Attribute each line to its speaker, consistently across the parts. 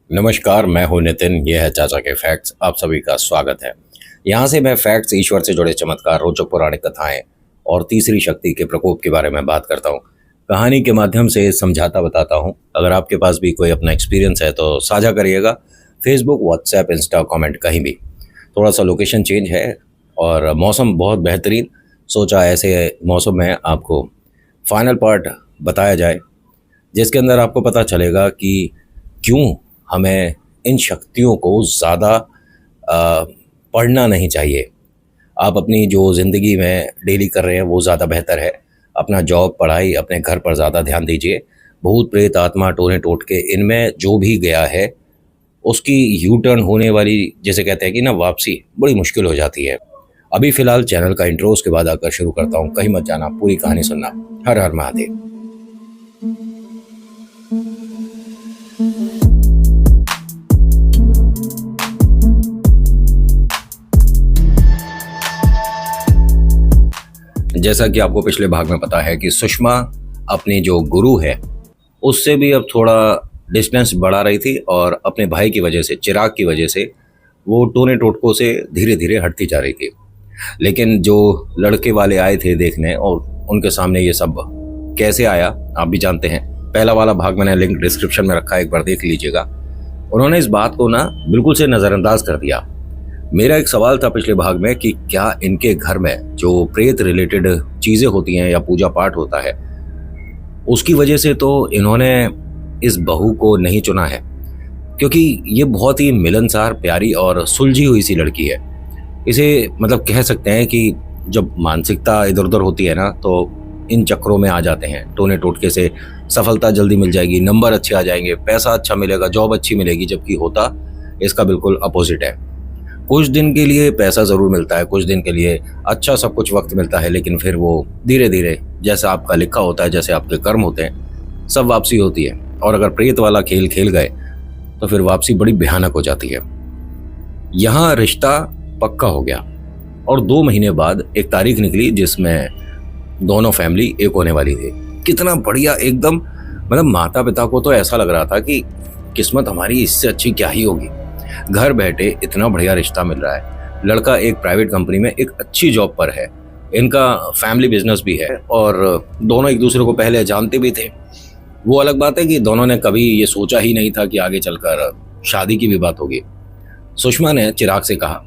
Speaker 1: नमस्कार, मैं हूं नितिन। यह है चाचा के फैक्ट्स। आप सभी का स्वागत है। यहाँ से मैं फैक्ट्स, ईश्वर से जुड़े चमत्कार, रोचक पौराणिक कथाएं और तीसरी शक्ति के प्रकोप के बारे में बात करता हूँ। कहानी के माध्यम से समझाता बताता हूँ। अगर आपके पास भी कोई अपना एक्सपीरियंस है तो साझा करिएगा। फेसबुक, व्हाट्सएप, इंस्टा, कमेंट कहीं भी। थोड़ा सा लोकेशन चेंज है और मौसम बहुत बेहतरीन। सोचा ऐसे मौसम में आपको फाइनल पार्ट बताया जाए, जिसके अंदर आपको पता चलेगा कि क्यों हमें इन शक्तियों को ज़्यादा पढ़ना नहीं चाहिए। आप अपनी जो ज़िंदगी में डेली कर रहे हैं वो ज़्यादा बेहतर है। अपना जॉब, पढ़ाई, अपने घर पर ज़्यादा ध्यान दीजिए। भूत प्रेत, आत्मा, टोने टोटके, इनमें जो भी गया है उसकी यू टर्न होने वाली, जैसे कहते हैं कि ना, वापसी बड़ी मुश्किल हो जाती है। अभी फ़िलहाल चैनल का इंट्रो, उसके बाद आकर शुरू करता हूँ। कहीं मत जाना, पूरी कहानी सुनना। हर हर महादेव। जैसा कि आपको पिछले भाग में पता है कि सुषमा अपनी जो गुरु है उससे भी अब थोड़ा डिस्टेंस बढ़ा रही थी और अपने भाई की वजह से, चिराग की वजह से, वो टोने टोटकों से धीरे धीरे हटती जा रही थी। लेकिन जो लड़के वाले आए थे देखने, और उनके सामने ये सब कैसे आया आप भी जानते हैं। पहला वाला भाग मैंने लिंक डिस्क्रिप्शन में रखा है, एक बार देख लीजिएगा। उन्होंने इस बात को ना बिल्कुल से नज़रअंदाज कर दिया। मेरा एक सवाल था पिछले भाग में कि क्या इनके घर में जो प्रेत रिलेटेड चीज़ें होती हैं या पूजा पाठ होता है, उसकी वजह से तो इन्होंने इस बहू को नहीं चुना है, क्योंकि ये बहुत ही मिलनसार, प्यारी और सुलझी हुई सी लड़की है। इसे मतलब कह सकते हैं कि जब मानसिकता इधर उधर होती है ना, तो इन चक्रों में आ जाते हैं। टोने टोटके से सफलता जल्दी मिल जाएगी, नंबर अच्छे आ जाएंगे, पैसा अच्छा मिलेगा, जॉब अच्छी मिलेगी, जबकि होता इसका बिल्कुल अपोजिट है। कुछ दिन के लिए पैसा ज़रूर मिलता है, कुछ दिन के लिए अच्छा सब कुछ वक्त मिलता है, लेकिन फिर वो धीरे धीरे, जैसा आपका लिखा होता है, जैसे आपके कर्म होते हैं, सब वापसी होती है। और अगर प्रेत वाला खेल खेल गए तो फिर वापसी बड़ी भयानक हो जाती है। यहाँ रिश्ता पक्का हो गया और 2 महीने बाद एक तारीख निकली जिसमें दोनों फैमिली एक होने वाली थी। कितना बढ़िया एकदम। मतलब माता पिता को तो ऐसा लग रहा था कि किस्मत हमारी इससे अच्छी क्या ही होगी, घर बैठे इतना बढ़िया रिश्ता मिल रहा है। लड़का एक प्राइवेट कंपनी में एक अच्छी जॉब पर है, इनका फैमिली बिजनेस भी है और दोनों एक दूसरे को पहले जानते भी थे। वो अलग बात है कि दोनों ने कभी ये सोचा ही नहीं था कि आगे चलकर शादी की भी बात होगी। सुषमा ने चिराग से कहा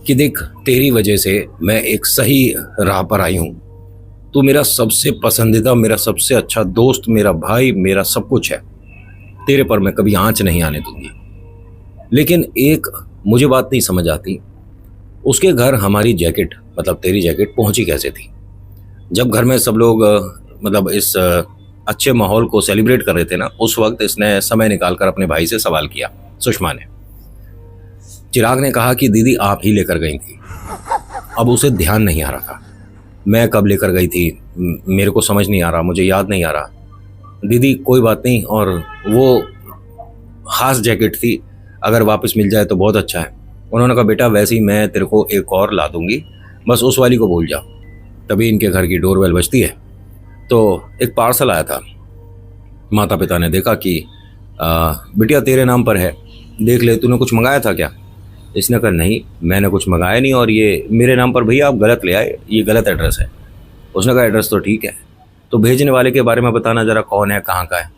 Speaker 1: कि देख, तेरी वजह से मैं एक सही राह पर आई हूँ। तू मेरा सबसे पसंदीदा, मेरा सबसे अच्छा दोस्त, मेरा भाई, मेरा सब कुछ है। तेरे पर मैं कभी आंच नहीं आने दूंगी। लेकिन एक मुझे बात नहीं समझ आती, उसके घर हमारी जैकेट, मतलब तेरी जैकेट, पहुंची कैसे थी? जब घर में सब लोग मतलब इस अच्छे माहौल को सेलिब्रेट कर रहे थे ना, उस वक्त इसने समय निकालकर अपने भाई से सवाल किया, सुषमा ने। चिराग ने कहा कि दीदी आप ही लेकर गई थी। अब उसे ध्यान नहीं आ रहा था, मैं कब लेकर गई थी मेरे को समझ नहीं आ रहा, मुझे याद नहीं आ रहा। दीदी कोई बात नहीं, और वो खास जैकेट थी, अगर वापस मिल जाए तो बहुत अच्छा है। उन्होंने कहा बेटा वैसे ही मैं तेरे को एक और ला दूंगी, बस उस वाली को भूल जाओ। तभी इनके घर की डोरबेल बजती है तो एक पार्सल आया था। माता पिता ने देखा कि बिटिया तेरे नाम पर है, देख ले, तूने कुछ मंगाया था क्या? इसने कहा नहीं, मैंने कुछ मंगाया नहीं, और ये मेरे नाम पर भैया आप गलत ले आए, ये गलत एड्रेस है। उसने कहा एड्रेस तो ठीक है, तो भेजने वाले के बारे में बताना ज़रा, कौन है, कहाँ का है?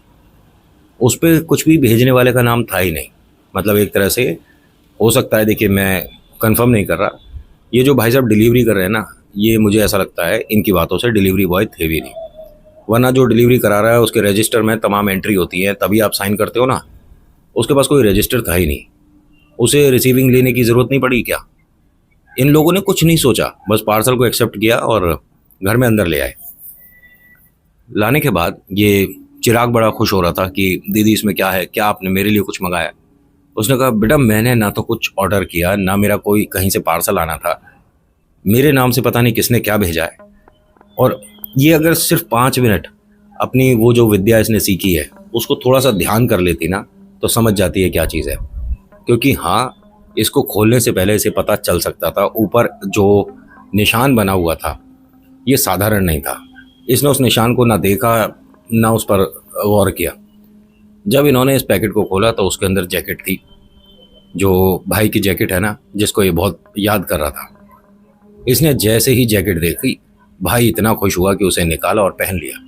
Speaker 1: उस पर कुछ भी भेजने वाले का नाम था ही नहीं। मतलब एक तरह से हो सकता है, देखिए मैं कंफर्म नहीं कर रहा, ये जो भाई साहब डिलीवरी कर रहे हैं ना, ये मुझे ऐसा लगता है इनकी बातों से डिलीवरी बॉय थे भी नहीं। वरना जो डिलीवरी करा रहा है उसके रजिस्टर में तमाम एंट्री होती है, तभी आप साइन करते हो ना। उसके पास कोई रजिस्टर था ही नहीं, उसे रिसीविंग लेने की ज़रूरत नहीं पड़ी क्या? इन लोगों ने कुछ नहीं सोचा, बस पार्सल को एक्सेप्ट किया और घर में अंदर ले आए। लाने के बाद ये चिराग बड़ा खुश हो रहा था कि दीदी इसमें क्या है, क्या आपने मेरे लिए कुछ मंगाया? उसने कहा बेटा मैंने ना तो कुछ ऑर्डर किया, ना मेरा कोई कहीं से पार्सल आना था, मेरे नाम से पता नहीं किसने क्या भेजा है। और ये अगर सिर्फ 5 मिनट अपनी वो जो विद्या इसने सीखी है उसको थोड़ा सा ध्यान कर लेती ना, तो समझ जाती है क्या चीज़ है। क्योंकि हाँ, इसको खोलने से पहले इसे पता चल सकता था, ऊपर जो निशान बना हुआ था ये साधारण नहीं था। इसने उस निशान को ना देखा, ना उस पर गौर किया। जब इन्होंने इस पैकेट को खोला तो उसके अंदर जैकेट थी, जो भाई की जैकेट है ना, जिसको ये बहुत याद कर रहा था। इसने जैसे ही जैकेट देखी, भाई इतना खुश हुआ कि उसे निकाला और पहन लिया।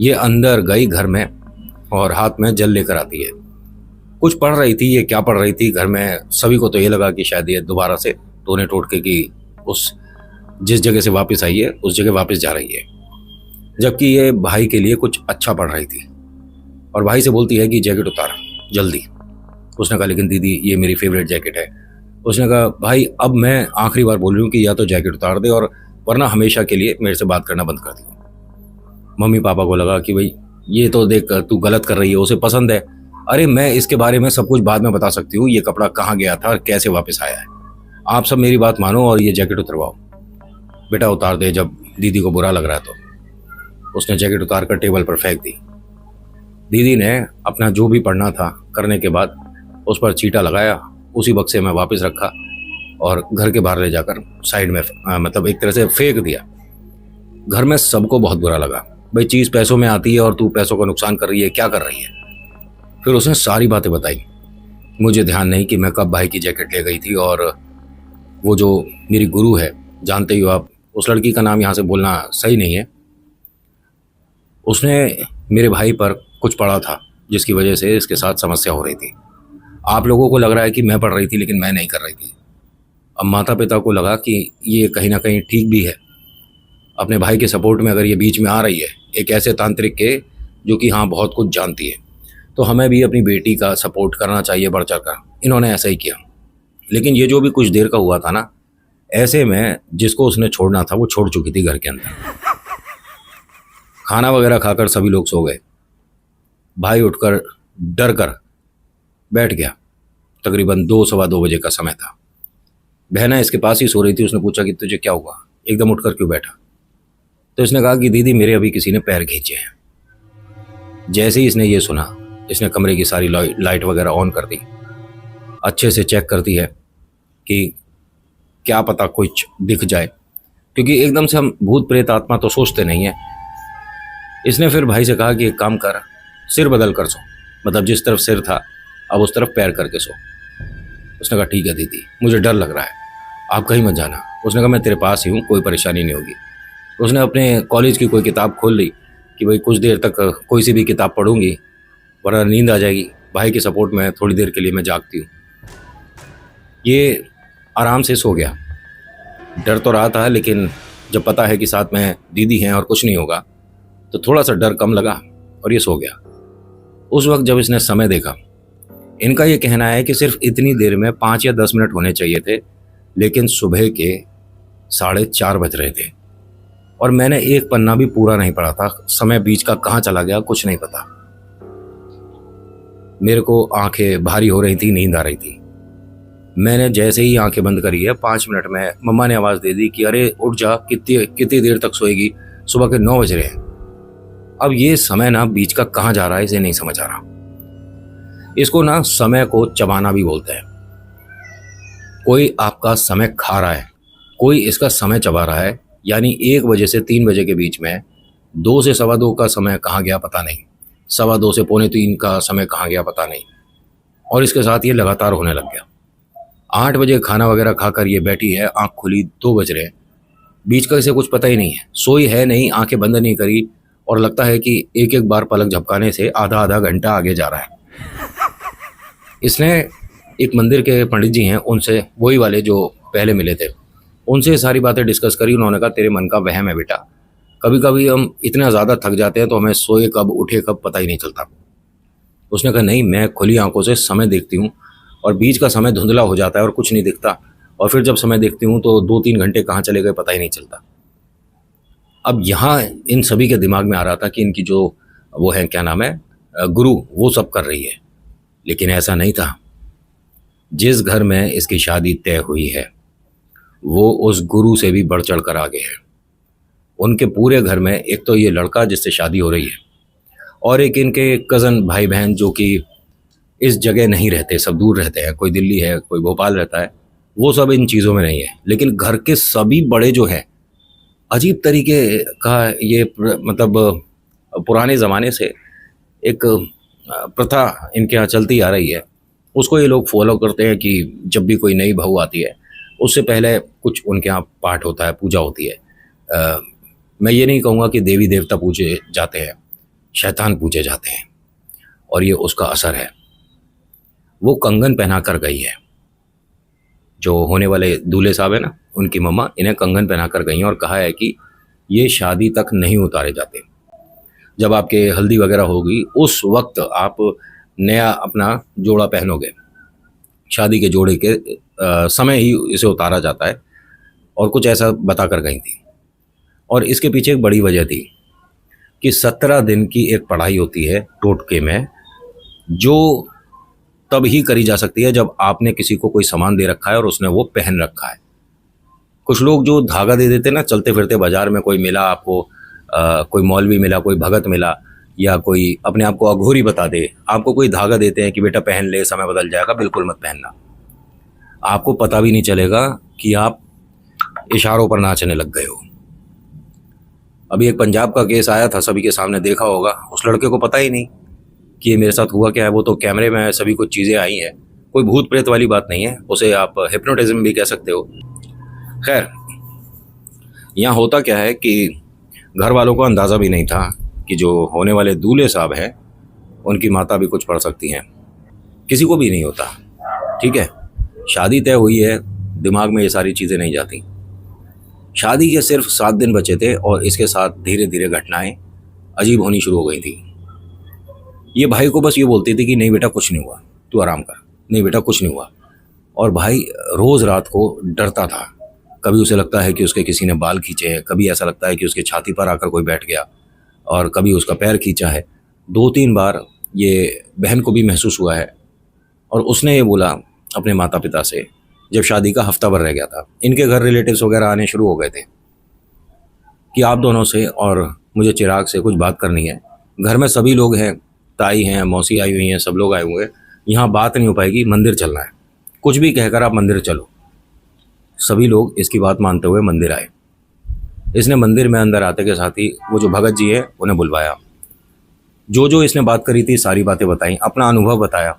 Speaker 1: ये अंदर गई घर में और हाथ में जल लेकर आती है। कुछ पढ़ रही थी, ये क्या पढ़ रही थी घर में सभी को तो ये लगा कि शायद ये दोबारा से टोने टोटके की उस जिस जगह से वापस आई है उस जगह वापस जा रही है, जबकि ये भाई के लिए कुछ अच्छा पढ़ रही थी। और भाई से बोलती है कि जैकेट उतार जल्दी। उसने कहा लेकिन दीदी ये मेरी फेवरेट जैकेट है। उसने कहा भाई अब मैं आखिरी बार बोल रही हूँ कि या तो जैकेट उतार दे और वरना हमेशा के लिए मेरे से बात करना बंद कर दे। मम्मी पापा को लगा कि भाई ये तो देख तू गलत कर रही है, उसे पसंद है। अरे मैं इसके बारे में सब कुछ बाद में बता सकती हूँ, ये कपड़ा कहाँ गया था और कैसे वापस आया है। आप सब मेरी बात मानो और ये जैकेट उतरवाओ। बेटा उतार दे, जब दीदी को बुरा लग रहा है तो। उसने जैकेट उतार कर टेबल पर फेंक दी। दीदी ने अपना जो भी पढ़ना था करने के बाद उस पर चीटा लगाया, उसी बक्से में वापस रखा और घर के बाहर ले जाकर साइड में मतलब एक तरह से फेंक दिया। घर में सबको बहुत बुरा लगा, भाई चीज़ पैसों में आती है और तू पैसों का नुकसान कर रही है, क्या कर रही है। फिर उसने सारी बातें बताई। मुझे ध्यान नहीं कि मैं कब भाई की जैकेट ले गई थी, और वो जो मेरी गुरु है, जानते ही हो आप, उस लड़की का नाम यहाँ से बोलना सही नहीं है, उसने मेरे भाई पर कुछ पढ़ा था जिसकी वजह से इसके साथ समस्या हो रही थी। आप लोगों को लग रहा है कि मैं पढ़ रही थी, लेकिन मैं नहीं कर रही थी। अब माता पिता को लगा कि ये कहीं ना कहीं ठीक भी है, अपने भाई के सपोर्ट में अगर ये बीच में आ रही है एक ऐसे तांत्रिक के जो कि हाँ बहुत कुछ जानती है, तो हमें भी अपनी बेटी का सपोर्ट करना चाहिए बढ़ चढ़ कर। इन्होंने ऐसा ही किया। लेकिन ये जो भी कुछ देर का हुआ था ना, ऐसे में जिसको उसने छोड़ना था वो छोड़ चुकी थी घर के अंदर। खाना वगैरह खाकर सभी लोग सो गए। भाई उठकर डर कर बैठ गया। तकरीबन 2 सवा 2 बजे का समय था। बहना इसके पास ही सो रही थी। उसने पूछा कि तुझे क्या हुआ, एकदम उठकर क्यों बैठा। तो इसने कहा कि दीदी मेरे अभी किसी ने पैर खींचे हैं। जैसे ही इसने ये सुना, इसने कमरे की सारी लाइट वगैरह ऑन कर दी, अच्छे से चेक करती है कि क्या पता कुछ दिख जाए, क्योंकि एकदम से हम भूत प्रेत आत्मा तो सोचते नहीं है। इसने फिर भाई से कहा कि एक काम कर, सिर बदल कर सो, मतलब जिस तरफ सिर था अब उस तरफ पैर करके सो। उसने कहा ठीक है दीदी, मुझे डर लग रहा है, आप कहीं मत जाना। उसने कहा मैं तेरे पास ही हूँ, कोई परेशानी नहीं होगी। उसने अपने कॉलेज की कोई किताब खोल ली कि भाई कुछ देर तक कोई सी भी किताब पढ़ूंगी वरना नींद आ जाएगी। भाई के सपोर्ट में थोड़ी देर के लिए मैं जागती हूँ। ये आराम से सो गया। डर तो रहा था, लेकिन जब पता है कि साथ में दीदी हैं और कुछ नहीं होगा तो थोड़ा सा डर कम लगा और ये सो गया। उस वक्त जब इसने समय देखा, इनका ये कहना है कि सिर्फ इतनी देर में 5 या 10 मिनट होने चाहिए थे, लेकिन सुबह के 4:30 बज रहे थे और मैंने एक पन्ना भी पूरा नहीं पढ़ा था। समय बीच का कहाँ चला गया कुछ नहीं पता। मेरे को आंखें भारी हो रही थी, नींद आ रही थी। मैंने जैसे ही आंखें बंद करी है 5 मिनट में मम्मा ने आवाज़ दे दी कि अरे उठ जा, कितनी देर तक सोएगी, सुबह के 9 बज रहे हैं। अब ये समय ना बीच का कहाँ जा रहा है इसे नहीं समझ आ रहा। इसको ना समय को चबाना भी बोलते हैं। कोई आपका समय खा रहा है, कोई इसका समय चबा रहा है। यानी 1 बजे से 3 बजे के बीच में 2 से सवा 2 का समय कहाँ गया पता नहीं, सवा 2 से पौने 3 का समय कहाँ गया पता नहीं। और इसके साथ ये लगातार होने लग गया। 8 बजे खाना वगैरह खाकर ये बैठी है, आँख खुली 2 बज रहे हैं, बीच का इसे कुछ पता ही नहीं है। सोई है नहीं, आंखें बंद नहीं करी, और लगता है कि एक एक बार पलक झपकाने से आधा आधा घंटा आगे जा रहा है। इसने एक मंदिर के पंडित जी हैं, उनसे, वही वाले जो पहले मिले थे, उनसे सारी बातें डिस्कस करी। उन्होंने कहा तेरे मन का वहम है बेटा, कभी कभी हम इतना ज़्यादा थक जाते हैं तो हमें सोए कब उठे कब पता ही नहीं चलता। उसने कहा नहीं, मैं खुली आंखों से समय देखती हूँ और बीच का समय धुंधला हो जाता है और कुछ नहीं दिखता, और फिर जब समय देखती हूँ तो 2-3 घंटे कहाँ चले गए पता ही नहीं चलता। अब यहाँ इन सभी के दिमाग में आ रहा था कि इनकी जो वो है, क्या नाम है, गुरु, वो सब कर रही है। लेकिन ऐसा नहीं था। जिस घर में इसकी शादी तय हुई है वो उस गुरु से भी बढ़ चढ़ कर आगे है। उनके पूरे घर में एक तो ये लड़का जिससे शादी हो रही है, और एक इनके कज़न भाई बहन जो कि इस जगह नहीं रहते, सब दूर रहते हैं, कोई दिल्ली है, कोई भोपाल रहता है, वो सब इन चीज़ों में नहीं है। लेकिन घर के सभी बड़े जो हैं, अजीब तरीके का ये मतलब पुराने ज़माने से एक प्रथा इनके यहाँ चलती आ रही है, उसको ये लोग फॉलो करते हैं कि जब भी कोई नई बहू आती है उससे पहले कुछ उनके यहाँ पाठ होता है, पूजा होती है। मैं ये नहीं कहूँगा कि देवी देवता पूजे जाते हैं, शैतान पूजे जाते हैं, और ये उसका असर है। वो कंगन पहना कर गई है, जो होने वाले दूल्हे साहब है ना, उनकी मम्मा इन्हें कंगन पहना कर गई हैं और कहा है कि ये शादी तक नहीं उतारे जाते। जब आपके हल्दी वगैरह होगी उस वक्त आप नया अपना जोड़ा पहनोगे, शादी के जोड़े के समय ही इसे उतारा जाता है, और कुछ ऐसा बता कर गई थी। और इसके पीछे एक बड़ी वजह थी कि 17 दिन की एक पढ़ाई होती है टोटके में, जो तब ही करी जा सकती है जब आपने किसी को कोई सामान दे रखा है और उसने वो पहन रखा है। कुछ लोग जो धागा दे देते ना, चलते फिरते बाजार में कोई मिला आपको, कोई मौलवी मिला, कोई भगत मिला, या कोई अपने आप को अघोरी बता दे, आपको कोई धागा देते हैं कि बेटा पहन ले, समय बदल जाएगा, बिल्कुल मत पहनना। आपको पता भी नहीं चलेगा कि आप इशारों पर नाचने लग गए हो। अभी एक पंजाब का केस आया था, सभी के सामने देखा होगा। उस लड़के को पता ही नहीं कि ये मेरे साथ हुआ क्या है। वो तो कैमरे में सभी कुछ चीज़ें आई हैं, कोई भूत प्रेत वाली बात नहीं है, उसे आप हिप्नोटिज्म भी कह सकते हो। खैर, यहाँ होता क्या है कि घर वालों को अंदाज़ा भी नहीं था कि जो होने वाले दूल्हे साहब हैं उनकी माता भी कुछ पढ़ सकती हैं। किसी को भी नहीं होता, ठीक है। शादी तय हुई है, दिमाग में ये सारी चीज़ें नहीं जाती। शादी के सिर्फ 7 दिन बचे थे और इसके साथ धीरे धीरे घटनाएं अजीब होनी शुरू हो गई थी। ये भाई को बस ये बोलती थी कि नहीं बेटा कुछ नहीं हुआ, तू आराम कर, नहीं बेटा कुछ नहीं हुआ। और भाई रोज़ रात को डरता था। कभी उसे लगता है कि उसके किसी ने बाल खींचे हैं, कभी ऐसा लगता है कि उसके छाती पर आकर कोई बैठ गया, और कभी उसका पैर खींचा है। 2-3 बार ये बहन को भी महसूस हुआ है। और उसने ये बोला अपने माता पिता से, जब शादी का हफ्ता भर रह गया था, इनके घर रिलेटिव्स वगैरह आने शुरू हो गए थे, कि आप दोनों से और मुझे चिराग से कुछ बात करनी है। घर में सभी लोग हैं, ताई हैं, मौसी आई हुई हैं, सब लोग आए हुए हैं, यहाँ बात नहीं हो पाएगी, मंदिर चलना है, कुछ भी कहकर आप मंदिर चलो। सभी लोग इसकी बात मानते हुए मंदिर आए। इसने मंदिर में अंदर आते के साथ ही वो जो भगत जी है उन्हें बुलवाया। जो इसने बात करी थी सारी बातें बताई, अपना अनुभव बताया।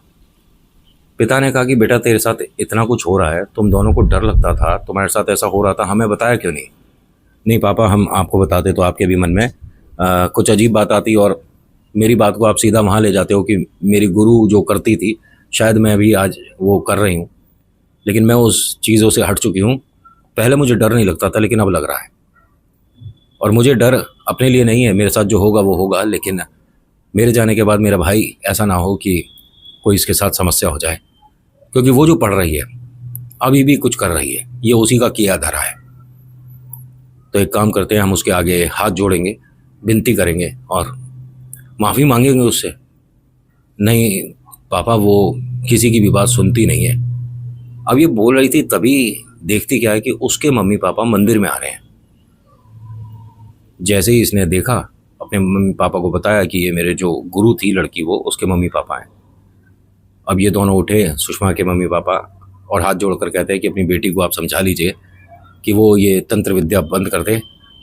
Speaker 1: पिता ने कहा कि बेटा तेरे साथ इतना कुछ हो रहा है, तुम दोनों को डर लगता था, तुम्हारे साथ ऐसा हो रहा था, हमें बताया क्यों नहीं? नहीं पापा, हम आपको बताते तो आपके भी मन में कुछ अजीब बात आती, और मेरी बात को आप सीधा वहाँ ले जाते हो कि मेरी गुरु जो करती थी शायद मैं भी आज वो कर रही हूँ, लेकिन मैं उस चीज़ों से हट चुकी हूँ। पहले मुझे डर नहीं लगता था, लेकिन अब लग रहा है। और मुझे डर अपने लिए नहीं है, मेरे साथ जो होगा वो होगा, लेकिन मेरे जाने के बाद मेरा भाई ऐसा ना हो कि कोई इसके साथ समस्या हो जाए, क्योंकि वो जो पढ़ रही है अभी भी कुछ कर रही है, ये उसी का किया धरा है। तो एक काम करते हैं, हम उसके आगे हाथ जोड़ेंगे, विनती करेंगे और माफ़ी मांगेंगे उससे। नहीं पापा, वो किसी की भी बात सुनती नहीं है। अब ये बोल रही थी, तभी देखती क्या है कि उसके मम्मी पापा मंदिर में आ रहे हैं। जैसे ही इसने देखा, अपने मम्मी पापा को बताया कि ये मेरे जो गुरु थी लड़की, वो उसके मम्मी पापा हैं। अब ये दोनों उठे, सुषमा के मम्मी पापा, और हाथ जोड़कर कहते हैं कि अपनी बेटी को आप समझा लीजिए कि वो ये तंत्र विद्या बंद कर दे।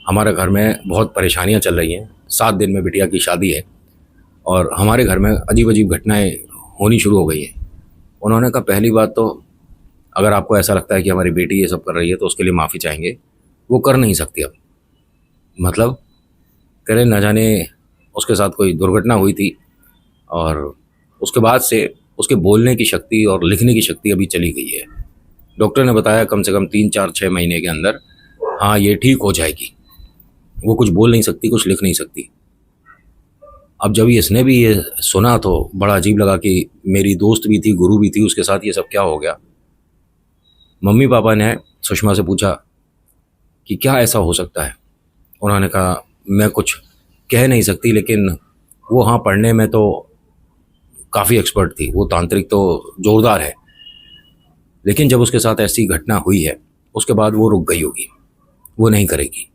Speaker 1: हमारे घर में बहुत परेशानियां चल रही हैं, 7 दिन में बिटिया की शादी है और हमारे घर में अजीब अजीब घटनाएं होनी शुरू हो गई हैं। उन्होंने कहा पहली बात तो, अगर आपको ऐसा लगता है कि हमारी बेटी ये सब कर रही है तो उसके लिए माफ़ी चाहेंगे, वो कर नहीं सकती अब। मतलब कह रहे न जाने उसके साथ कोई दुर्घटना हुई थी, और उसके बाद से उसके बोलने की शक्ति और लिखने की शक्ति अभी चली गई है। डॉक्टर ने बताया कम से कम 3-4-6 महीने के अंदर हाँ ये ठीक हो जाएगी। वो कुछ बोल नहीं सकती, कुछ लिख नहीं सकती। अब जब इसने भी ये सुना तो बड़ा अजीब लगा कि मेरी दोस्त भी थी, गुरु भी थी, उसके साथ ये सब क्या हो गया। मम्मी पापा ने सुषमा से पूछा कि क्या ऐसा हो सकता है। उन्होंने कहा मैं कुछ कह नहीं सकती, लेकिन वो हाँ पढ़ने में तो काफ़ी एक्सपर्ट थी, वो तांत्रिक तो जोरदार है, लेकिन जब उसके साथ ऐसी घटना हुई है उसके बाद वो रुक गई होगी, वो नहीं करेगी।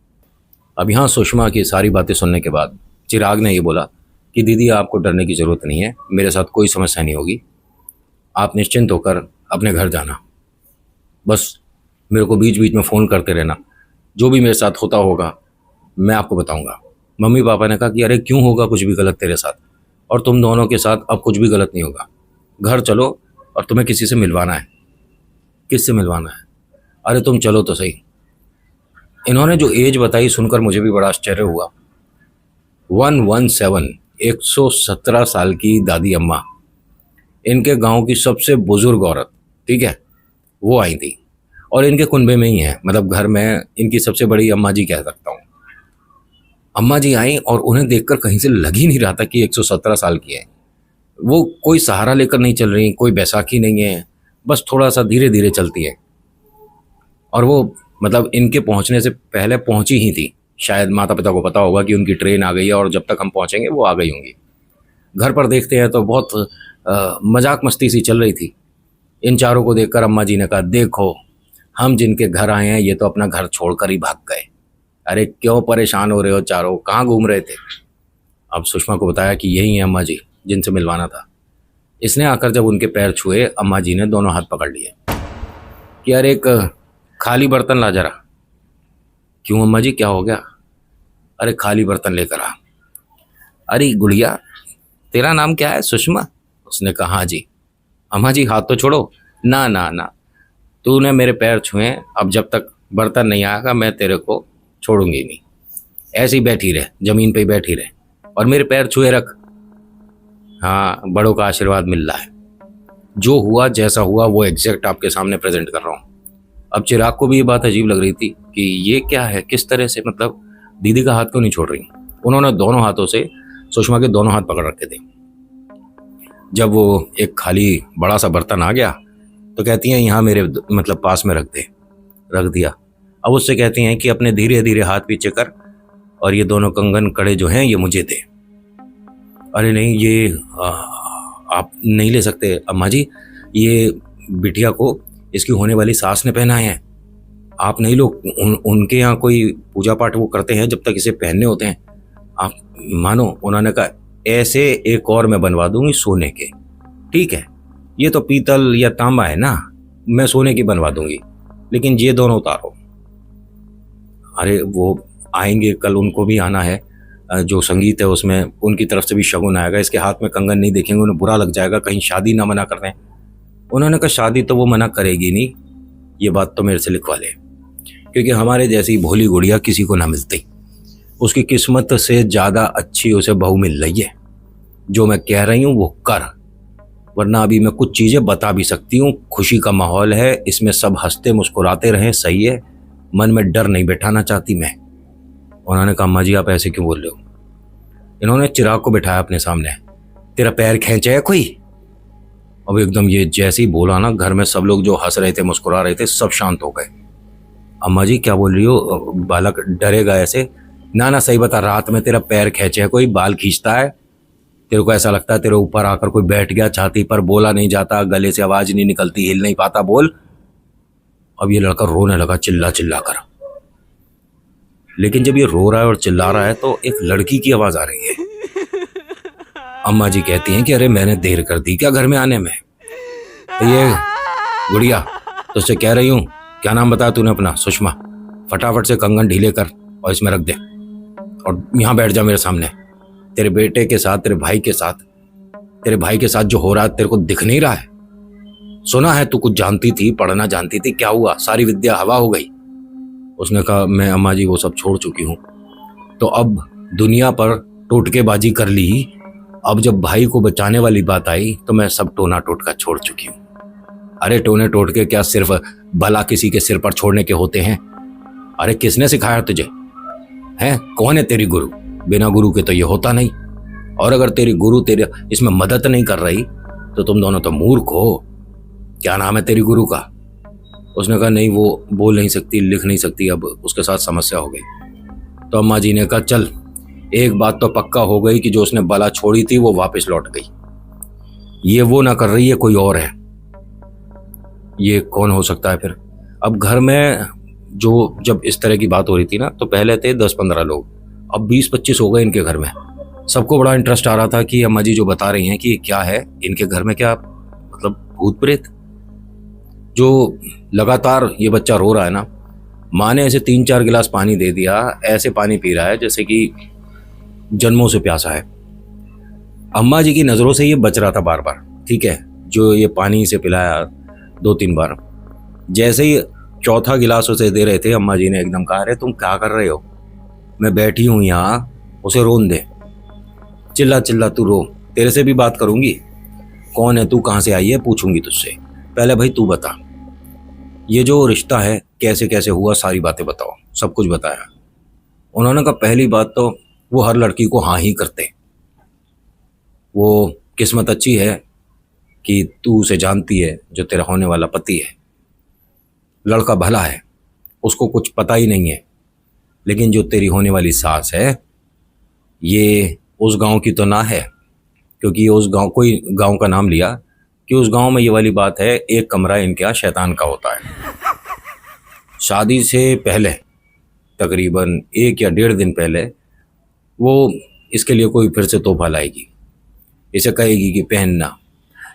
Speaker 1: अब यहाँ सुषमा की सारी बातें सुनने के बाद चिराग ने ये बोला कि दीदी आपको डरने की ज़रूरत नहीं है, मेरे साथ कोई समस्या नहीं होगी, आप निश्चिंत होकर अपने घर जाना, बस मेरे को बीच बीच में फ़ोन करते रहना, जो भी मेरे साथ होता होगा मैं आपको बताऊंगा। मम्मी पापा ने कहा कि अरे क्यों होगा कुछ भी गलत तेरे साथ, और तुम दोनों के साथ अब कुछ भी गलत नहीं होगा। घर चलो और तुम्हें किसी से मिलवाना है। किससे मिलवाना है? अरे तुम चलो तो सही। इन्होंने जो एज बताई सुनकर मुझे भी बड़ा आश्चर्य हुआ। 117, 117 साल की दादी अम्मा, इनके गांव की सबसे बुजुर्ग औरत, ठीक है, वो आई थी और इनके कुनबे में ही है, मतलब घर में इनकी सबसे बड़ी अम्मा जी कह सकता हूँ। अम्मा जी आई और उन्हें देखकर कहीं से लग ही नहीं रहा था कि 117 साल की है। वो कोई सहारा लेकर नहीं चल रही, कोई बैसाखी नहीं है, बस थोड़ा सा धीरे धीरे चलती है। और वो मतलब इनके पहुंचने से पहले पहुंची ही थी। शायद माता पिता को पता होगा कि उनकी ट्रेन आ गई है और जब तक हम पहुंचेंगे वो आ गई होंगी। घर पर देखते हैं तो बहुत मजाक मस्ती सी चल रही थी। इन चारों को देखकर अम्मा जी ने कहा, देखो हम जिनके घर आए हैं ये तो अपना घर छोड़कर ही भाग गए। अरे क्यों परेशान हो रहे हो चारों, कहाँ घूम रहे थे? अब सुषमा को बताया कि यही है अम्मा जी जिनसे मिलवाना था। इसने आकर जब उनके पैर छुए, अम्मा जी ने दोनों हाथ पकड़ लिए कि यार एक खाली बर्तन ला जरा। क्यों अम्मा जी, क्या हो गया? अरे खाली बर्तन लेकर आ। अरे गुड़िया, तेरा नाम क्या है? सुषमा? उसने कहा हाँ जी। अम्मा जी हाथ तो छोड़ो। ना ना ना, तूने मेरे पैर छुए, अब जब तक बर्तन नहीं आएगा मैं तेरे को छोड़ूंगी नहीं। ऐसे ही बैठी रहे, जमीन पे ही बैठी रहे और मेरे पैर छुए रख। हाँ, बड़ों का आशीर्वाद मिल रहा है। जो हुआ जैसा हुआ वो एग्जैक्ट आपके सामने प्रेजेंट कर रहा हूँ। अब चिराग को भी ये बात अजीब लग रही थी कि ये क्या है, किस तरह से, मतलब दीदी का हाथ क्यों नहीं छोड़ रही। उन्होंने दोनों हाथों से सुषमा के दोनों हाथ पकड़ रखे थे। जब वो एक खाली बड़ा सा बर्तन आ गया तो कहती हैं यहाँ मेरे मतलब पास में रख दे। रख दिया। अब उससे कहती हैं कि अपने धीरे धीरे हाथ पीछे कर और ये दोनों कंगन कड़े जो हैं ये मुझे दे। अरे नहीं, ये आप नहीं ले सकते अम्मा जी, ये बिटिया को इसकी होने वाली सास ने पहनाए हैं। आप नहीं लो, उनके यहाँ कोई पूजा पाठ वो करते हैं जब तक इसे पहनने होते हैं। आप मानो। उन्होंने कहा ऐसे एक और मैं बनवा दूंगी सोने के, ठीक है, ये तो पीतल या तांबा है ना, मैं सोने की बनवा दूंगी, लेकिन ये दोनों उतारो। अरे वो आएंगे कल, उनको भी आना है। जो संगीत है उसमें उनकी तरफ से भी शगुन आएगा। इसके हाथ में कंगन नहीं देखेंगे, उन्हें बुरा लग जाएगा, कहीं शादी ना मना कर दें। उन्होंने कहा शादी तो वो मना करेगी नहीं, ये बात तो मेरे से लिखवा ले, क्योंकि हमारे जैसी भोली गुड़िया किसी को ना मिलती। उसकी किस्मत से ज़्यादा अच्छी उसे बहू मिल रही है। जो मैं कह रही हूँ वो कर, वरना अभी मैं कुछ चीज़ें बता भी सकती हूँ। खुशी का माहौल है, इसमें सब हंसते मुस्कुराते रहें, सही है, मन में डर नहीं बैठाना चाहती मैं। उन्होंने कहा अम्मा जी आप ऐसे क्यों बोल रहे हो? इन्होंने चिराग को बिठाया अपने सामने। तेरा पैर खींचा है कोई? अब एकदम ये जैसे ही बोला ना, घर में सब लोग जो हंस रहे थे मुस्कुरा रहे थे सब शांत हो गए। अम्मा जी क्या बोल रही हो? बालक डरेगा ऐसे। ना ना सही बता, रात में तेरा पैर खींचे है कोई, बाल खींचता है? तेरे को ऐसा लगता है तेरे ऊपर आकर कोई बैठ गया छाती पर, बोला नहीं जाता, गले से आवाज नहीं निकलती, हिल नहीं पाता, बोल। अब ये लड़का रोने लगा चिल्ला चिल्ला कर। लेकिन जब ये रो रहा है और चिल्ला रहा है तो एक लड़की की आवाज आ रही है। अम्मा जी कहती हैं कि अरे मैंने देर कर दी क्या घर में आने में? तो ये गुड़िया तुझसे कह रही हूँ, क्या नाम बताया तूने अपना? सुषमा। फटाफट से कंगन ढीले कर और इसमें रख दे और यहाँ बैठ जा मेरे सामने। तेरे बेटे के साथ, तेरे भाई के साथ, तेरे भाई के साथ जो हो रहा है तेरे को दिख नहीं रहा है? सुना है तू कुछ जानती थी, पढ़ना जानती थी, क्या हुआ? सारी विद्या हवा हो गई। उसने कहा मैं अम्मा जी वो सब छोड़ चुकी हूँ। तो अब दुनिया पर टोटकेबाजी कर ली, अब जब भाई को बचाने वाली बात आई तो मैं सब टोना टोटका छोड़ चुकी हूँ। अरे टोने टोटके क्या सिर्फ भला किसी के सिर पर छोड़ने के होते हैं? अरे किसने सिखाया तुझे? हैं? कौन है तेरी गुरु? बिना गुरु के तो ये होता नहीं। और अगर तेरी गुरु तेरे इसमें मदद नहीं कर रही तो तुम दोनों तो मूर्ख हो। क्या नाम है तेरी गुरु का? उसने कहा नहीं वो बोल नहीं सकती, लिख नहीं सकती, अब उसके साथ समस्या हो गई। तो अम्मा जी ने कहा चल एक बात तो पक्का हो गई कि जो उसने बला छोड़ी थी वो वापस लौट गई। ये वो ना कर रही है, कोई और है। ये कौन हो सकता है फिर? अब घर में जो जब इस तरह की बात हो रही थी ना तो पहले थे 10-15 लोग, अब 20-25 हो गए इनके घर में। सबको बड़ा इंटरेस्ट आ रहा था कि अम्मा जी जो बता रही हैं कि क्या है इनके घर में, क्या मतलब भूत प्रेत। जो लगातार ये बच्चा रो रहा है ना, माँ ने ऐसे 3-4 गिलास पानी दे दिया, ऐसे पानी पी रहा है जैसे कि जन्मों से प्यासा है। अम्मा जी की नज़रों से ये बच रहा था बार बार, ठीक है, जो ये पानी से पिलाया 2-3 बार। जैसे ही चौथा गिलास उसे दे रहे थे, अम्मा जी ने एकदम कहा, अरे तुम क्या कर रहे हो, मैं बैठी हूँ यहाँ, उसे रोन दे, चिल्ला चिल्ला तू रो, तेरे से भी बात करूंगी, कौन है तू, कहाँ से आई है, पूछूंगी तुझसे, पहले भाई तू बता, ये जो रिश्ता है कैसे कैसे हुआ, सारी बातें बताओ। सब कुछ बताया। उन्होंने कहा पहली बात तो वो हर लड़की को हाँ ही करते, वो किस्मत अच्छी है कि तू उसे जानती है, जो तेरा होने वाला पति है, लड़का भला है, उसको कुछ पता ही नहीं है, लेकिन जो तेरी होने वाली सास है ये उस गांव की तो ना है, क्योंकि ये उस गांव, कोई गांव का नाम लिया कि उस गांव में ये वाली बात है, एक कमरा इनके यहाँ शैतान का होता है। शादी से पहले तकरीबन 1 या 1.5 दिन पहले वो इसके लिए कोई फिर से तोहफा लाएगी, इसे कहेगी कि पहनना,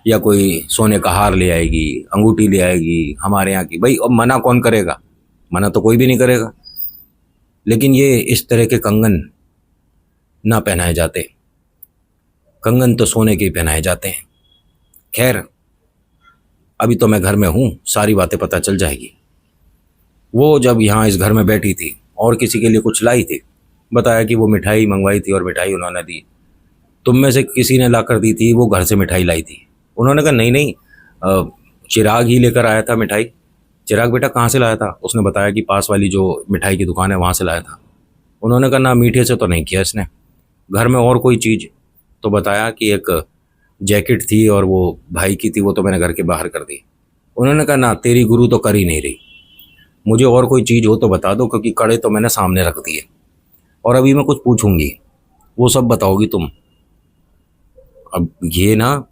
Speaker 1: या कोई सोने का हार ले आएगी, अंगूठी ले आएगी हमारे यहाँ की। भाई अब मना कौन करेगा, मना तो कोई भी नहीं करेगा, लेकिन ये इस तरह के कंगन ना पहनाए जाते, कंगन तो सोने के ही पहनाए जाते हैं। खैर अभी तो मैं घर में हूँ, सारी बातें पता चल जाएगी। वो जब यहाँ इस घर में बैठी थी और किसी के लिए कुछ लाई थी, बताया कि वो मिठाई मंगवाई थी और मिठाई उन्होंने दी, तुम में से किसी ने ला कर दी थी, वो घर से मिठाई लाई थी। उन्होंने कहा नहीं नहीं, चिराग ही लेकर आया था मिठाई। चिराग बेटा कहाँ से लाया था? उसने बताया कि पास वाली जो मिठाई की दुकान है वहाँ से लाया था। उन्होंने कहा ना, मीठे से तो नहीं किया इसने, घर में और कोई चीज़। तो बताया कि एक जैकेट थी और वो भाई की थी, वो तो मैंने घर के बाहर कर दी। उन्होंने कहा ना, तेरी गुरु तो कर ही नहीं रही, मुझे और कोई चीज़ हो तो बता दो, क्योंकि कड़े तो मैंने सामने रख दिए और अभी मैं कुछ पूछूंगी वो सब बताओगी तुम। अब ये ना,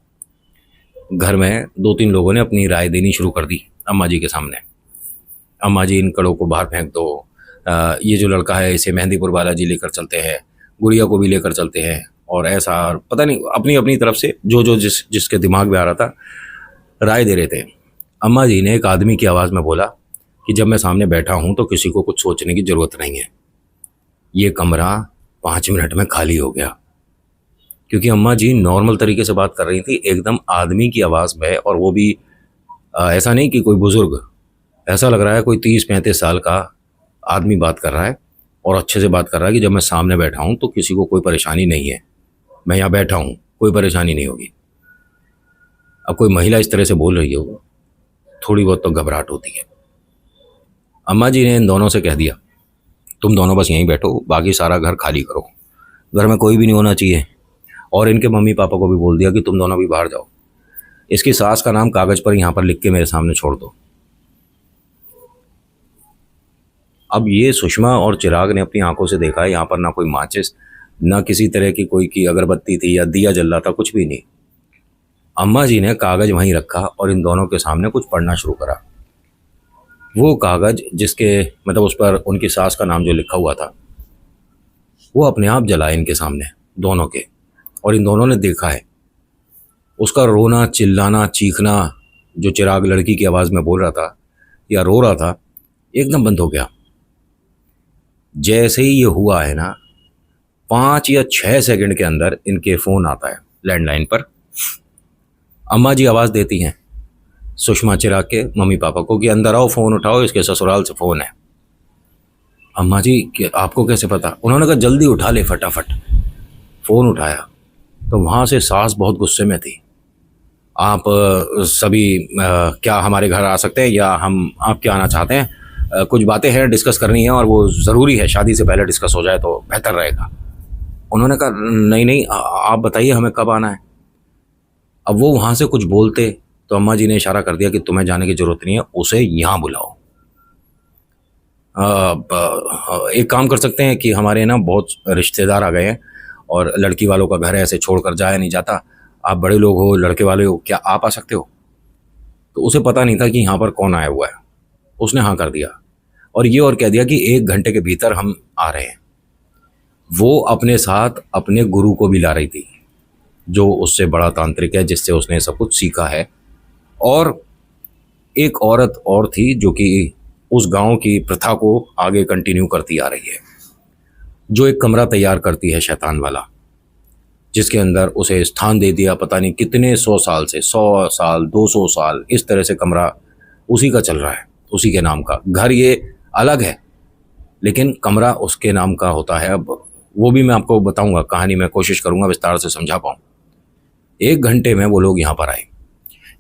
Speaker 1: घर में 2-3 लोगों ने अपनी राय देनी शुरू कर दी अम्मा जी के सामने। अम्मा जी इन कड़ों को बाहर फेंक दो, ये जो लड़का है इसे मेहंदीपुर बालाजी लेकर चलते हैं, गुड़िया को भी लेकर चलते हैं, और ऐसा पता नहीं, अपनी अपनी तरफ से जो जो जिसके दिमाग में आ रहा था राय दे रहे थे। अम्मा जी ने एक आदमी की आवाज़ में बोला कि जब मैं सामने बैठा हूँ तो किसी को कुछ सोचने की ज़रूरत नहीं है, ये कमरा 5 मिनट में खाली हो गया। क्योंकि अम्मा जी नॉर्मल तरीके से बात कर रही थी, एकदम आदमी की आवाज़ में, और वो भी ऐसा नहीं कि कोई बुज़ुर्ग, ऐसा लग रहा है कोई 30-35 साल का आदमी बात कर रहा है, और अच्छे से बात कर रहा है कि जब मैं सामने बैठा हूँ तो किसी को कोई परेशानी नहीं है, मैं यहाँ बैठा हूँ, कोई परेशानी नहीं होगी। अब कोई महिला इस तरह से बोल रही हो, थोड़ी बहुत तो घबराहट होती है। अम्मा जी ने इन दोनों से कह दिया, तुम दोनों बस यहीं बैठो, बाकी सारा घर खाली करो, घर में कोई भी नहीं होना चाहिए। और इनके मम्मी पापा को भी बोल दिया कि तुम दोनों भी बाहर जाओ, इसकी सास का नाम कागज़ पर यहाँ पर लिख के मेरे सामने छोड़ दो। अब ये सुषमा और चिराग ने अपनी आंखों से देखा, यहाँ पर ना कोई माचिस, ना किसी तरह की कोई की अगरबत्ती थी या दिया जल रहा था, कुछ भी नहीं। अम्मा जी ने कागज़ वहीं रखा और इन दोनों के सामने कुछ पढ़ना शुरू करा। वो कागज़ जिसके मतलब उस पर उनकी सास का नाम जो लिखा हुआ था, वो अपने आप जला इनके सामने दोनों के, और इन दोनों ने देखा है उसका रोना, चिल्लाना, चीखना, जो चिराग लड़की की आवाज़ में बोल रहा था या रो रहा था, एकदम बंद हो गया। जैसे ही ये हुआ है ना, 5 या 6 सेकंड के अंदर इनके फ़ोन आता है लैंडलाइन पर। अम्मा जी आवाज़ देती हैं सुषमा चिराग के मम्मी पापा को कि अंदर आओ, फ़ोन उठाओ, इसके ससुराल से फ़ोन है। अम्मा जी आपको कैसे पता? उन्होंने कहा जल्दी उठा ले फटाफट। फ़ोन उठाया तो वहाँ से सास बहुत गुस्से में थी। आप सभी क्या हमारे घर आ सकते हैं, या हम आप क्या आना चाहते हैं? कुछ बातें हैं डिस्कस करनी है और वो ज़रूरी है, शादी से पहले डिस्कस हो जाए तो बेहतर रहेगा। उन्होंने कहा नहीं नहीं, आप बताइए हमें कब आना है। अब वो वहाँ से कुछ बोलते तो अम्मा जी ने इशारा कर दिया कि तुम्हें जाने की ज़रूरत नहीं है, उसे यहाँ बुलाओ। एक काम कर सकते हैं कि हमारे ना बहुत रिश्तेदार आ गए हैं और लड़की वालों का घर है, ऐसे छोड़कर जाया नहीं जाता, आप बड़े लोग हो, लड़के वाले हो, क्या आप आ सकते हो? तो उसे पता नहीं था कि यहाँ पर कौन आया हुआ है। उसने हाँ कर दिया और ये और कह दिया कि 1 घंटे के भीतर हम आ रहे हैं। वो अपने साथ अपने गुरु को भी ला रही थी, जो उससे बड़ा तांत्रिक है, जिससे उसने सब कुछ सीखा है। और एक औरत और थी जो कि उस गांव की प्रथा को आगे कंटिन्यू करती आ रही है, जो एक कमरा तैयार करती है शैतान वाला, जिसके अंदर उसे स्थान दे दिया पता नहीं कितने 100 साल से, 100 साल 200 साल इस तरह से कमरा उसी का चल रहा है, उसी के नाम का। घर ये अलग है लेकिन कमरा उसके नाम का होता है। अब वो भी मैं आपको बताऊंगा, कहानी मैं कोशिश करूंगा विस्तार से समझा पाऊँ। 1 घंटे में वो लोग यहाँ पर आए।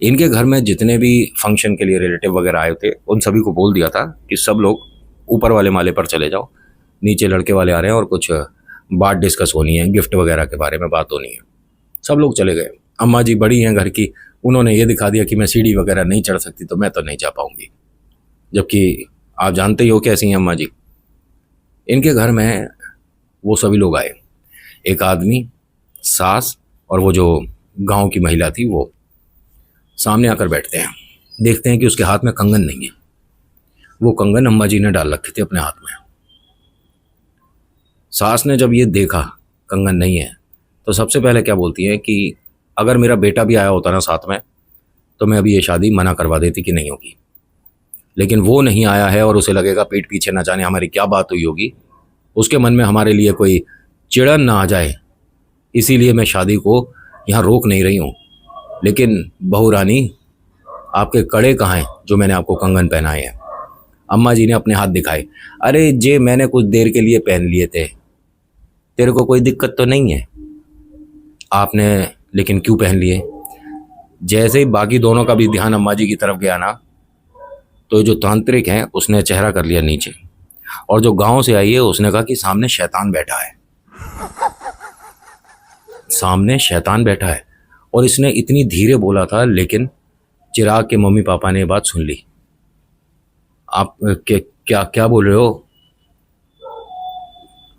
Speaker 1: इनके घर में जितने भी फंक्शन के लिए रिलेटिव वगैरह आए थे उन सभी को बोल दिया था कि सब लोग ऊपर वाले माले पर चले जाओ, नीचे लड़के वाले आ रहे हैं और कुछ बात डिस्कस होनी है, गिफ्ट वगैरह के बारे में बात होनी है। सब लोग चले गए। अम्मा जी बड़ी हैं घर की, उन्होंने ये दिखा दिया कि मैं सीढ़ी वगैरह नहीं चढ़ सकती तो मैं तो नहीं जा पाऊंगी, जबकि आप जानते ही हो कैसी हैं अम्मा जी। इनके घर में वो सभी लोग आए, एक आदमी, सास और वो जो गांव की महिला थी वो सामने आकर बैठते हैं। देखते हैं कि उसके हाथ में कंगन नहीं है। वो कंगन अम्मा जी ने डाल रखे थे अपने हाथ में। सास ने जब ये देखा कंगन नहीं है तो सबसे पहले क्या बोलती है कि अगर मेरा बेटा भी आया होता ना साथ में तो मैं अभी ये शादी मना करवा देती कि नहीं होगी, लेकिन वो नहीं आया है और उसे लगेगा पीठ पीछे न जाने हमारी क्या बात हुई होगी, उसके मन में हमारे लिए कोई चिड़न ना आ जाए, इसीलिए मैं शादी को यहाँ रोक नहीं रही हूँ। लेकिन बहू रानी, आपके कड़े कहाँ हैं जो मैंने आपको कंगन पहनाए हैं? अम्मा जी ने अपने हाथ दिखाए। अरे जे मैंने कुछ देर के लिए पहन लिए थे, तेरे को कोई दिक्कत तो नहीं है? आपने लेकिन क्यों पहन लिए? जैसे ही बाकी दोनों का भी ध्यान अम्मा जी की तरफ गया ना, तो जो तांत्रिक हैं उसने चेहरा कर लिया नीचे, और जो गांव से आई है उसने कहा कि सामने शैतान बैठा है, सामने शैतान बैठा है। और इसने इतनी धीरे बोला था लेकिन चिराग के मम्मी पापा ने ये बात सुन ली। आप क्या क्या बोल रहे हो?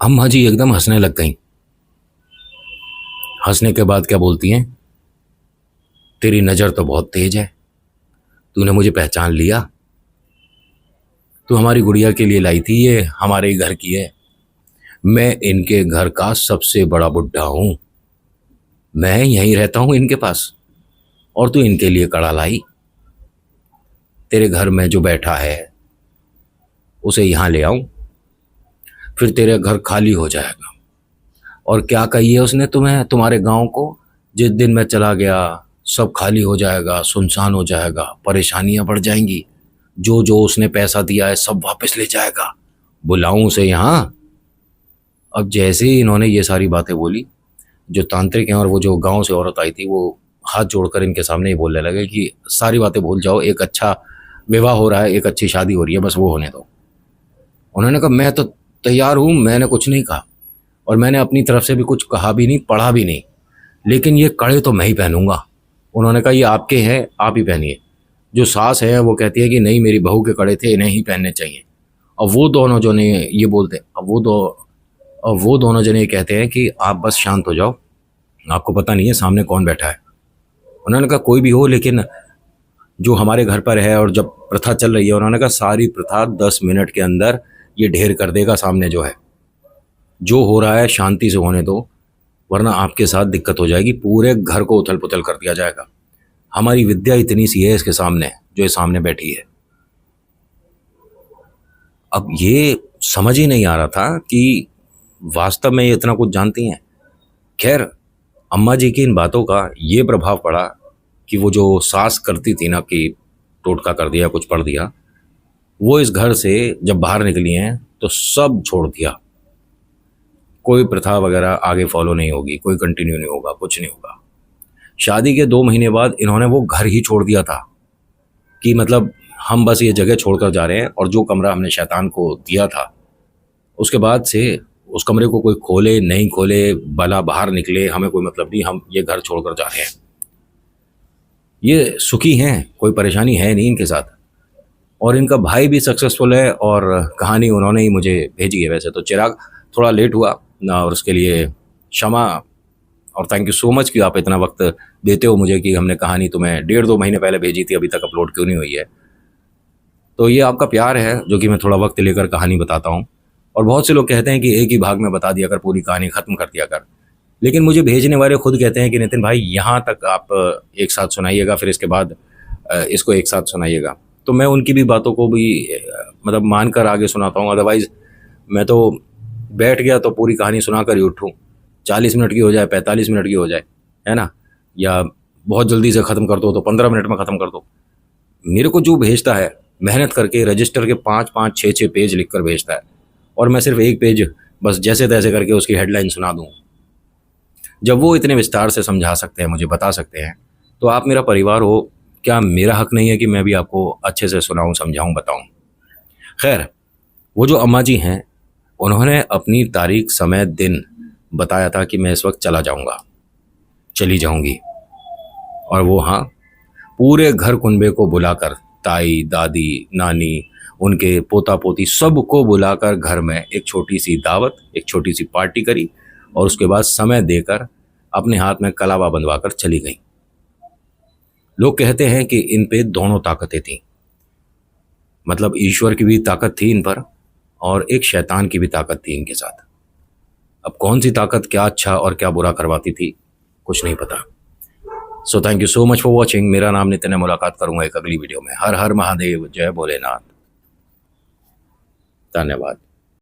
Speaker 1: अम्मा जी एकदम हंसने लग गईं। हंसने के बाद क्या बोलती हैं, तेरी नज़र तो बहुत तेज है, तूने मुझे पहचान लिया? तू हमारी गुड़िया के लिए लाई थी, ये हमारे ही घर की है। मैं इनके घर का सबसे बड़ा बुड्ढा हूँ, मैं यहीं रहता हूँ इनके पास, और तू इनके लिए कड़ा लाई? तेरे घर में जो बैठा है उसे यहाँ ले आऊं, फिर तेरे घर खाली हो जाएगा। और क्या कही है उसने तुम्हें, तुम्हारे गांव को? जिस दिन मैं चला गया सब खाली हो जाएगा, सुनसान हो जाएगा, परेशानियां बढ़ जाएंगी, जो जो उसने पैसा दिया है सब वापस ले जाएगा, बुलाऊं उसे यहाँ? अब जैसे ही इन्होंने ये सारी बातें बोली, जो तांत्रिक हैं और वो जो गांव से औरत आई थी वो हाथ जोड़कर इनके सामने ही बोलने लगे कि सारी बातें भूल जाओ, एक अच्छा विवाह हो रहा है, एक अच्छी शादी हो रही है, बस वो होने दो। उन्होंने कहा मैं तो तैयार हूँ, मैंने कुछ नहीं कहा और मैंने अपनी तरफ से भी कुछ कहा भी नहीं, पढ़ा भी नहीं, लेकिन ये कड़े तो मैं ही पहनूंगा। उन्होंने कहा ये आपके हैं, आप ही पहनिए। जो सास है वो कहती है कि नहीं, मेरी बहू के कड़े थे, इन्हें ही पहनने चाहिए। और वो दोनों जो ने ये बोलते हैं, अब वो दोनों जने ये कहते हैं कि आप बस शांत हो जाओ, आपको पता नहीं है सामने कौन बैठा है। उन्होंने कहा कोई भी हो, लेकिन जो हमारे घर पर है और जब प्रथा चल रही है, उन्होंने कहा सारी प्रथा 10 मिनट के अंदर ये ढेर कर देगा सामने जो है। जो हो रहा है शांति से होने दो, वरना आपके साथ दिक्कत हो जाएगी, पूरे घर को उथल पुथल कर दिया जाएगा। हमारी विद्या इतनी सी है इसके सामने, जो ये सामने बैठी है। अब ये समझ ही नहीं आ रहा था कि वास्तव में ये इतना कुछ जानती हैं। खैर, अम्मा जी की इन बातों का ये प्रभाव पड़ा कि वो जो सास करती थी ना कि टोटका कर दिया, कुछ पढ़ दिया, वो इस घर से जब बाहर निकली हैं तो सब छोड़ दिया। कोई प्रथा वगैरह आगे फॉलो नहीं होगी, कोई कंटिन्यू नहीं होगा, कुछ नहीं होगा। शादी के 2 महीने बाद इन्होंने वो घर ही छोड़ दिया था कि मतलब हम बस ये जगह छोड़कर जा रहे हैं, और जो कमरा हमने शैतान को दिया था उसके बाद से उस कमरे को कोई खोले नहीं खोले, भला बाहर निकले, हमें कोई मतलब नहीं, हम ये घर छोड़कर जा रहे हैं। ये सुखी हैं, कोई परेशानी है नहीं इनके साथ, और इनका भाई भी सक्सेसफुल है। और कहानी उन्होंने ही मुझे भेजी है। वैसे तो चिराग थोड़ा लेट हुआ ना, और उसके लिए क्षमा, और थैंक यू सो मच कि आप इतना वक्त देते हो मुझे कि हमने कहानी तुम्हें 1.5-2 महीने पहले भेजी थी, अभी तक अपलोड क्यों नहीं हुई है। तो ये आपका प्यार है जो कि मैं थोड़ा वक्त लेकर कहानी बताता हूँ। और बहुत से लोग कहते हैं कि एक ही भाग में बता दिया कर, पूरी कहानी ख़त्म कर दिया कर, लेकिन मुझे भेजने वाले खुद कहते हैं कि नितिन भाई यहाँ तक आप एक साथ सुनाइएगा, फिर इसके बाद इसको एक साथ सुनाइएगा। तो मैं उनकी भी बातों को भी मतलब मानकर आगे सुनाता हूँ, अदरवाइज़ मैं तो बैठ गया तो पूरी कहानी सुना कर ही उठूँ। 40 मिनट की हो जाए, 45 मिनट की हो जाए, है ना, या बहुत जल्दी से ख़त्म कर दो तो 15 मिनट में ख़त्म कर दो। मेरे को जो भेजता है मेहनत करके रजिस्टर के 5-5 6-6 पेज लिख कर भेजता है, और मैं सिर्फ एक पेज बस जैसे तैसे करके उसकी हेडलाइन सुना दूँ। जब वो इतने विस्तार से समझा सकते हैं, मुझे बता सकते हैं, तो आप मेरा परिवार हो, क्या मेरा हक नहीं है कि मैं भी आपको अच्छे से सुनाऊं, समझाऊं, बताऊं? खैर, वो जो अम्मा जी हैं, उन्होंने अपनी तारीख, समय, दिन बताया था कि मैं इस वक्त चला जाऊंगा, चली जाऊंगी। और वो, हाँ, पूरे घर कुनबे को बुलाकर, ताई, दादी, नानी, उनके पोता पोती सबको बुलाकर घर में एक छोटी सी दावत, एक छोटी सी पार्टी करी, और उसके बाद समय देकर अपने हाथ में कलावा बंधवाकर चली गई। लोग कहते हैं कि इन पे दोनों ताकतें थीं, मतलब ईश्वर की भी ताकत थी इन पर और एक शैतान की भी ताकत थी इनके साथ। अब कौन सी ताकत क्या अच्छा और क्या बुरा करवाती थी, कुछ नहीं पता। So thank you so much for watching. मेरा नाम नितिन है, मुलाकात करूंगा एक अगली वीडियो में। हर हर महादेव, जय भोलेनाथ। धन्यवाद।